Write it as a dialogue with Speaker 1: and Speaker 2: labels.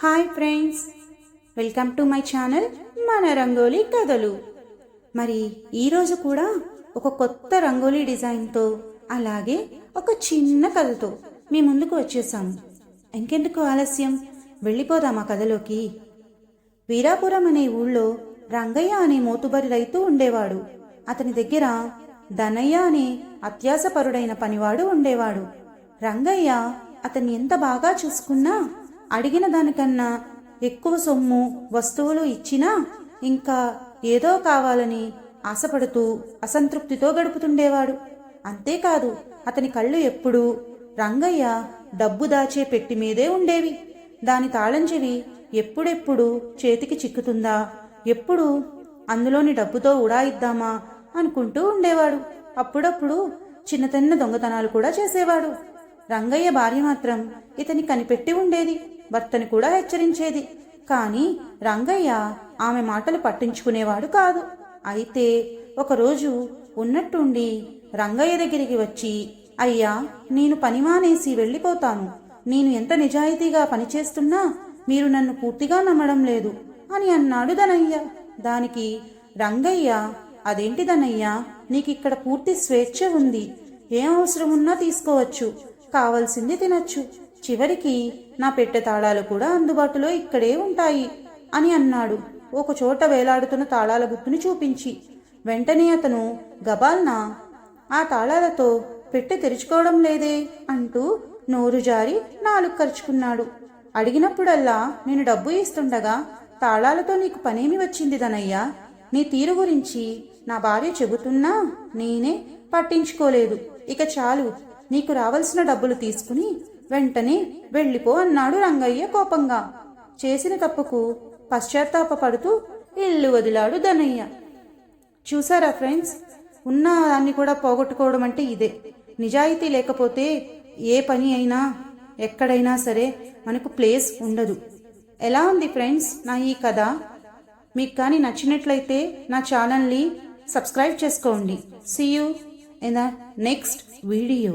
Speaker 1: Hi friends, welcome to my channel మన రంగోలీ కథలు. మరి ఈరోజు కూడా ఒక కొత్త రంగోలీ డిజైన్తో అలాగే ఒక చిన్న కథతో మీ ముందుకు వచ్చేసాము. ఇంకెందుకు ఆలస్యం, వెళ్ళిపోదామా కథలోకి. వీరాపురం అనే ఊళ్ళో రంగయ్య అనే మోతుబరి రైతు ఉండేవాడు. అతని దగ్గర ధనయ్య అనే అత్యాసపరుడైన పనివాడు ఉండేవాడు. రంగయ్య అతన్ని ఎంత బాగా చూసుకున్నా అడిగిన దానికన్నా ఎక్కువ సొమ్ము వస్తువులు ఇచ్చినా ఇంకా ఏదో కావాలని ఆశపడుతూ అసంతృప్తితో గడుపుతుండేవాడు. అంతేకాదు, అతని కళ్ళు ఎప్పుడూ రంగయ్య డబ్బు దాచే పెట్టి మీదే ఉండేవి. దాని తాళం చెవి ఎప్పుడెప్పుడు చేతికి చిక్కుతుందా, ఎప్పుడు అందులోని డబ్బుతో ఉడాయిద్దామా అనుకుంటూ ఉండేవాడు. అప్పుడప్పుడు చిన్నతన్న దొంగతనాలు కూడా చేసేవాడు. రంగయ్య భార్య మాత్రం ఇతని కనిపెట్టి ఉండేది, భర్తని కూడా హెచ్చరించేది. కానీ రంగయ్య ఆమె మాటలు పట్టించుకునేవాడు కాదు. అయితే ఒకరోజు ఉన్నట్టుండి రంగయ్య దగ్గరికి వచ్చి, అయ్యా, నేను పని మానేసి వెళ్ళిపోతాను. నేను ఎంత నిజాయితీగా పనిచేస్తున్నా మీరు నన్ను పూర్తిగా నమ్మడం లేదు అని అన్నాడు ధనయ్య. దానికి రంగయ్య, అదేంటి ధనయ్య, నీకిక్కడ పూర్తి స్వేచ్ఛ ఉంది. ఏం అవసరం ఉన్నా తీసుకోవచ్చు, కావలసింది తినచ్చు, చివరికి నా పెట్టె తాళాలు కూడా అందుబాటులో ఇక్కడే ఉంటాయి అని అన్నాడు, ఒక చోట వేలాడుతున్న తాళాల గుత్తుని చూపించి. వెంటనే అతను గబాల్నా ఆ తాళాలతో పెట్టె తెరుచుకోవడం లేదే అంటూ నోరు జారి నాలుగు ఖర్చుకున్నాడు. అడిగినప్పుడల్లా నేను డబ్బు ఇస్తుండగా తాళాలతో నీకు పనేమి వచ్చింది ధనయ్య? నీ తీరు గురించి నా భార్య చెబుతున్నా నేనే పట్టించుకోలేదు. ఇక చాలు, నీకు రావాల్సిన డబ్బులు తీసుకుని వెంటనే వెళ్ళిపో అన్నాడు రంగయ్య కోపంగా. చేసిన తప్పుకు పశ్చాత్తాపడుతూ ఇల్లు వదిలాడు ధనయ్య. చూసారా ఫ్రెండ్స్, ఉన్న దాన్ని కూడా పోగొట్టుకోవడం అంటే ఇదే. నిజాయితీ లేకపోతే ఏ పని అయినా ఎక్కడైనా సరే మనకు ప్లేస్ ఉండదు. ఎలా ఉంది ఫ్రెండ్స్ నా ఈ కథ? మీకు కానీ నచ్చినట్లయితే నా ఛానల్ని సబ్స్క్రైబ్ చేసుకోండి. See you in the next video.